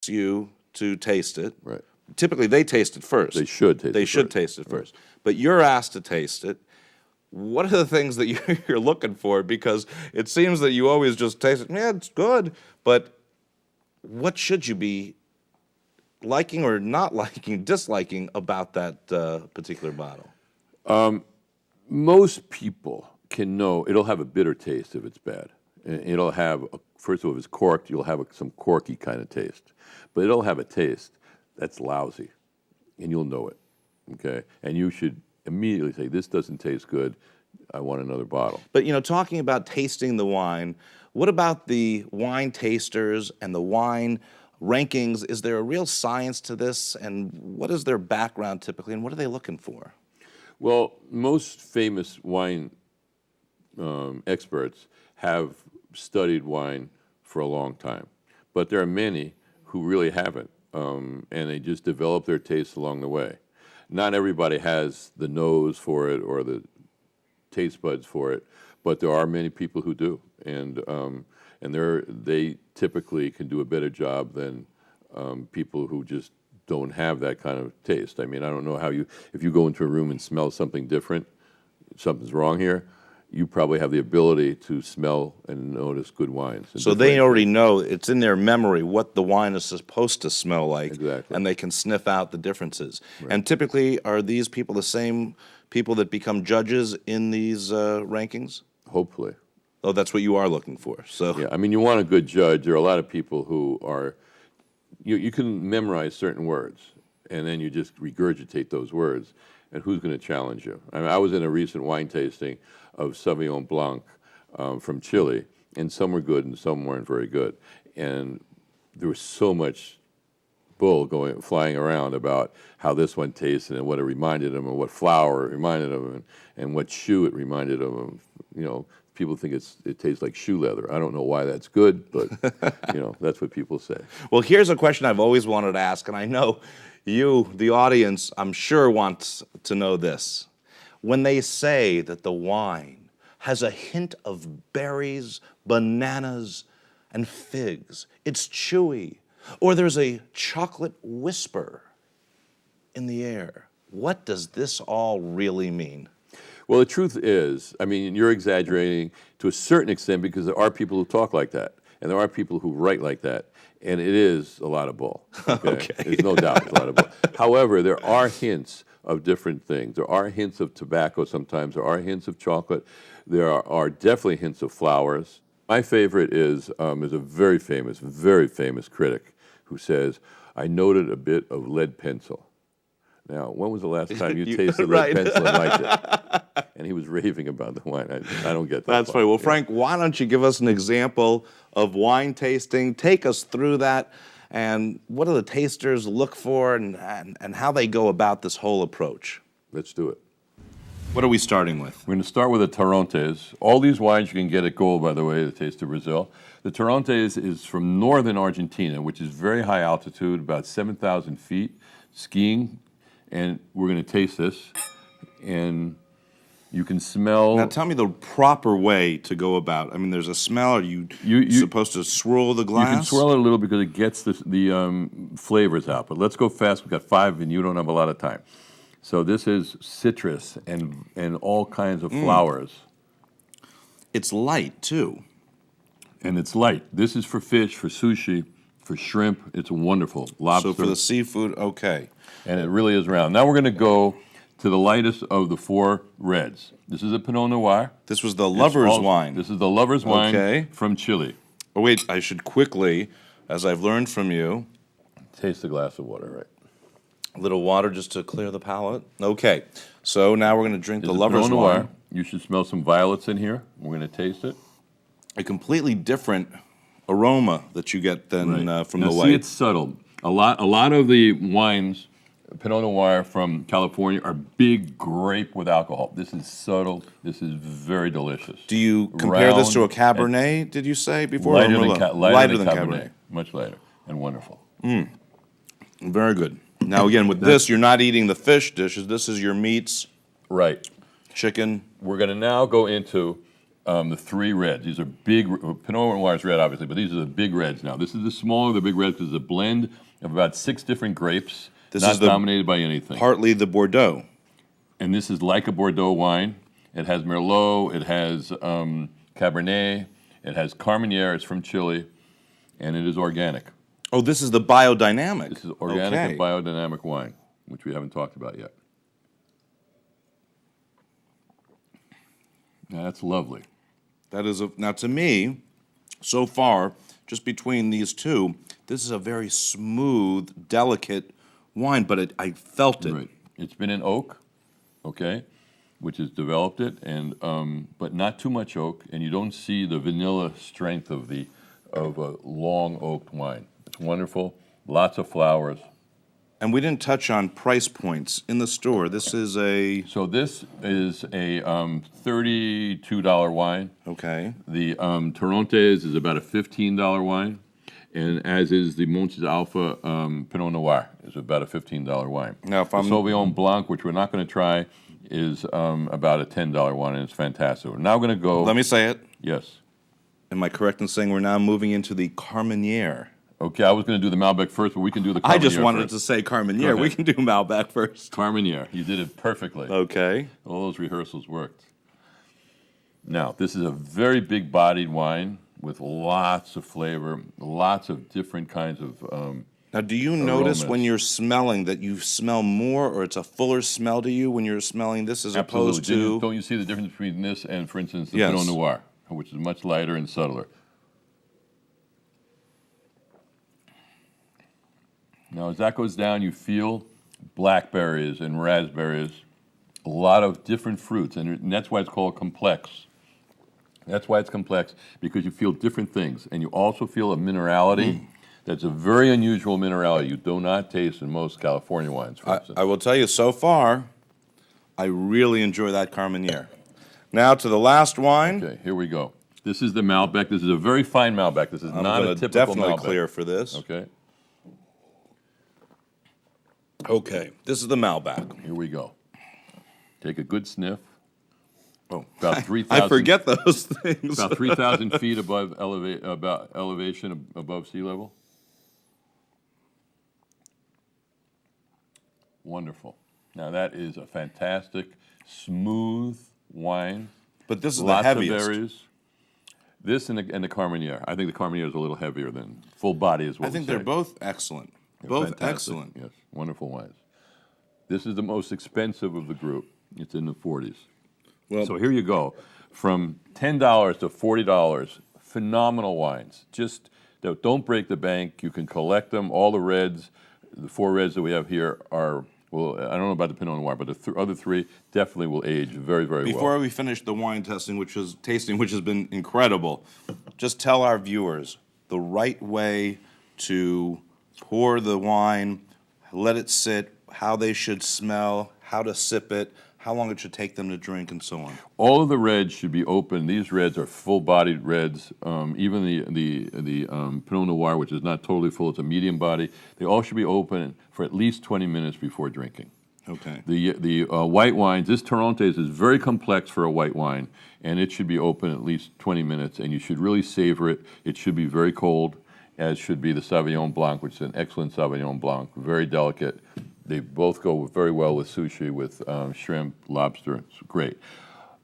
you to taste it. Right. Typically, they taste it first. They should taste it They should first. taste it first. But you're asked to taste it. What are the things that you're looking for? Because it seems that you always just taste it. Yeah, it's good. But what should you be liking or not liking, disliking about that particular bottle? Most people can know it'll have a bitter taste if it's bad. And it'll have, first of all, if it's corked, you'll have some corky kind of taste. But it'll have a taste that's lousy, and you'll know it, okay? And you should immediately say, this doesn't taste good, I want another bottle. But, talking about tasting the wine, what about the wine tasters and the wine rankings? Is there a real science to this, and what is their background typically, and what are they looking for? Well, most famous wine experts have studied wine for a long time, but there are many who really haven't, and they just develop their tastes along the way. Not everybody has the nose for it or the taste buds for it, but there are many people who do, and they typically can do a better job than people who just don't have that kind of taste. I mean, I don't know how if you go into a room and smell something different, something's wrong here, you probably have the ability to smell and notice good wines. So they already know, it's in their memory what the wine is supposed to smell like, Exactly. and they can sniff out the differences. Right. And typically, are these people the same people that become judges in these rankings? Hopefully. Oh, that's what you are looking for. So Yeah, I mean, you want a good judge. There are a lot of people who are, you can memorize certain words, and then you just regurgitate those words, and who's going to challenge you? I mean, I was in a recent wine tasting of Sauvignon Blanc from Chile, and some were good and some weren't very good. And there was so much bull flying around about how this one tasted and what it reminded them, and what flower it reminded them, and what shoe it reminded them of. People think it tastes like shoe leather. I don't know why that's good, but that's what people say. Well, here's a question I've always wanted to ask, and I know you, the audience, I'm sure wants to know this. When they say that the wine has a hint of berries, bananas, and figs, it's chewy, or there's a chocolate whisper in the air, what does this all really mean? Well, the truth is, I mean, you're exaggerating to a certain extent because there are people who talk like that, and there are people who write like that, and it is a lot of bull. Okay? There's no doubt it's a lot of bull. However, there are hints of different things. There are hints of tobacco sometimes. There are hints of chocolate. There are definitely hints of flowers. My favorite is a very famous critic who says, I noted a bit of lead pencil. Now, when was the last time you tasted lead pencil and liked it? And he was raving about the wine. I don't get that. That's right. Well, Frank, why don't you give us an example of wine tasting? Take us through that, and what do the tasters look for, and how they go about this whole approach? Let's do it. What are we starting with? We're going to start with the Torrontés. All these wines you can get at Gold, by the way, the Taste of Brazil. The Torrontés is from northern Argentina, which is very high altitude, about 7,000 feet, skiing. And we're going to taste this, and you can smell. Now, tell me the proper way to go about. I mean, there's a smell. Are you supposed to swirl the glass? You can swirl it a little because it gets the flavors out. But let's go fast. We've got 5, and you don't have a lot of time. So this is citrus and all kinds of flowers. It's light, too. And it's light. This is for fish, for sushi, for shrimp. It's wonderful. Lobster. So for the seafood, okay. And it really is round. Now we're going to go to the lightest of the 4 reds. This is a Pinot Noir. This was the lover's wine. This is the lover's wine from Chile. Oh, wait, I should quickly, as I've learned from you. Taste a glass of water, right? A little water just to clear the palate. Okay, so now we're going to drink the lover's Pinot Noir. wine. You should smell some violets in here. We're going to taste it. A completely different aroma that you get than from the white. See, it's subtle. A lot of the wines, Pinot Noir from California, are big grape with alcohol. This is subtle. This is very delicious. Do you compare this to a Cabernet, did you say before? Lighter than Cabernet. Much lighter and wonderful. Very good. Now, again, with this, you're not eating the fish dishes. This is your meats. Right. Chicken. We're going to now go into the three reds. These are big, Pinot Noir is red, obviously, but these are the big reds now. This is the smaller of the big reds because it's a blend of about 6 different grapes, This not is dominated by anything. Partly the Bordeaux. And this is like a Bordeaux wine. It has Merlot, it has Cabernet, it has Carmenere, it's from Chile, and it is organic. Oh, this is the biodynamic. This is organic Okay. and biodynamic wine, which we haven't talked about yet. Now, that's lovely. That is now to me, so far, just between these two, this is a very smooth, delicate wine, but I felt it. Right. It's been in oak, okay, which has developed it, and but not too much oak, and you don't see the vanilla strength of a long oaked wine. It's wonderful, lots of flowers. And we didn't touch on price points in the store. This is a So this is a $32 wine. okay. The Torrontes is about a $15 wine, and as is the Montes Alpha Pinot Noir is about a $15 wine. Now, if the I'm Sauvignon Blanc, which we're not going to try, is about a $10 wine, and it's fantastic. We're now going to go. let me say it. Yes. Am I correct in saying we're now moving into the Carmenere? Okay, I was going to do the Malbec first, but we can do the Carmenere I just wanted first. to say Go Carmenere. We ahead. can do Malbec first. Carmenere. You did it perfectly. Okay. All those rehearsals worked. Now, this is a very big-bodied wine with lots of flavor, lots of different kinds of. Now, do you notice Aromas. when you're smelling that you smell more, or it's a fuller smell to you when you're smelling this as opposed to? Don't you see the difference between this and, for instance, the Yes. Pinot Noir, which is much lighter and subtler? Now, as that goes down, you feel blackberries and raspberries, a lot of different fruits, and that's why it's called complex. That's why it's complex, because you feel different things, and you also feel a minerality that's a very unusual minerality you do not taste in most California wines, for instance. I will tell you, so far, I really enjoy that Carmenere. Now to the last wine. Okay, here we go. This is the Malbec. This is a very fine Malbec. This is I'm not a gonna typical definitely Malbec. clear for this. Okay, Okay, this is the Malbec. here we go. Take a good sniff. Oh, About 3,000. I forget those things. About 3,000 feet above elevation above sea level. Wonderful. Now that is a fantastic, smooth wine. But this is the Lots heaviest. of berries. This and the Carmenere. I think the Carmenere is a little heavier than full body is what I think we say. they're both excellent. Both Fantastic. excellent. Yes, wonderful wines. This is the most expensive of the group. It's in the 40s. Well, So here you go, from $10 to $40, phenomenal wines. Just don't break the bank. You can collect them. All the reds, the 4 reds that we have here are, well, I don't know about the Pinot Noir, but the other 3 definitely will age very, very well. before we finish the wine tasting, which has been incredible, just tell our viewers the right way to pour the wine, let it sit, how they should smell, how to sip it, how long it should take them to drink, and so on. All of the reds should be open. These reds are full-bodied reds. Even the Pinot Noir, which is not totally full, it's a medium body. They all should be open for at least 20 minutes before drinking. Okay. The white wines, this Torrontes is very complex for a white wine, and it should be open at least 20 minutes, and you should really savor it. It should be very cold, as should be the Sauvignon Blanc, which is an excellent Sauvignon Blanc, very delicate. They both go very well with sushi, with shrimp, lobster. It's great.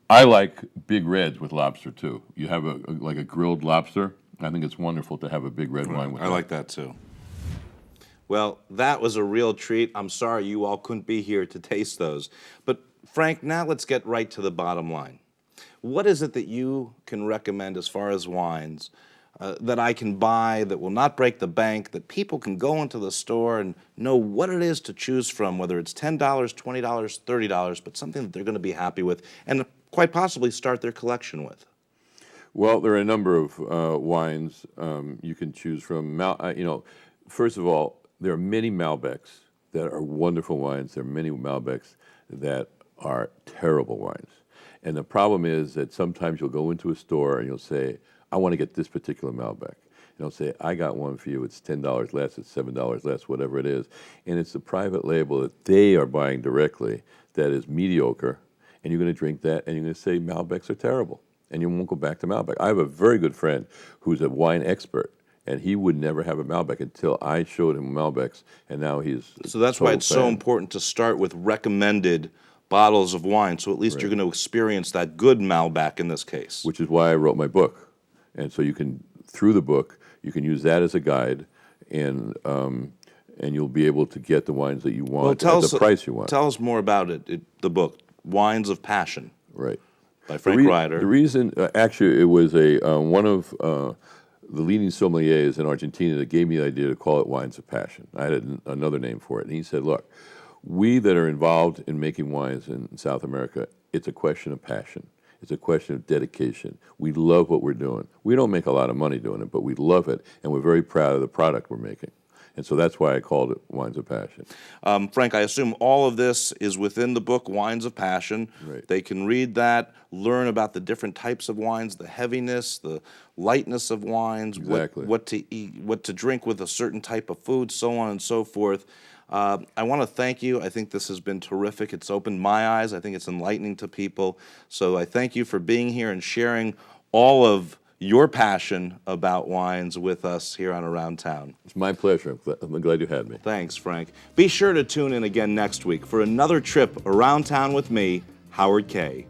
I like big reds with lobster, too. You have like a grilled lobster. I think it's wonderful to have a big red wine with I that. like that too. Well, that was a real treat. I'm sorry you all couldn't be here to taste those. But Frank, now let's get right to the bottom line. What is it that you can recommend as far as wines that I can buy that will not break the bank, that people can go into the store and know what it is to choose from, whether it's $10, $20, $30, but something that they're going to be happy with and quite possibly start their collection with? Well, there are a number of wines you can choose from. First of all, there are many Malbecs that are wonderful wines. There are many Malbecs that are terrible wines. And the problem is that sometimes you'll go into a store and you'll say, I want to get this particular Malbec. And they'll say, I got one for you. It's $10 less, it's $7 less, whatever it is. And it's the private label that they are buying directly that is mediocre. And you're going to drink that and you're going to say Malbecs are terrible. and you won't go back to Malbec. I have a very good friend who's a wine expert, and he would never have a Malbec until I showed him Malbecs, and now he's So that's why it's so important to start with recommended bottles of wine, so at least you're going to experience that good Malbec in this case. Which is why I wrote my book. And so you can, through the book, you can use that as a guide, and you'll be able to get the wines that you want at the price you want. Tell us more about it, the book, Wines of Passion. Right. By Frank Reider. The reason, actually, it was one of the leading sommeliers in Argentina that gave me the idea to call it Wines of Passion. I had another name for it. And he said, look, we that are involved in making wines in South America, it's a question of passion. It's a question of dedication. We love what we're doing. We don't make a lot of money doing it, but we love it, and we're very proud of the product we're making. And so that's why I called it Wines of Passion. Frank, I assume all of this is within the book, Wines of Passion. Right. They can read that, learn about the different types of wines, the heaviness, the lightness of wines, exactly. what to eat, what to drink with a certain type of food, so on and so forth. I want to thank you. I think this has been terrific. It's opened my eyes. I think it's enlightening to people. So I thank you for being here and sharing all of your passion about wines with us here on Around Town. It's my pleasure. I'm glad you had me. Thanks, Frank. Be sure to tune in again next week for another trip around town with me, Howard Kay.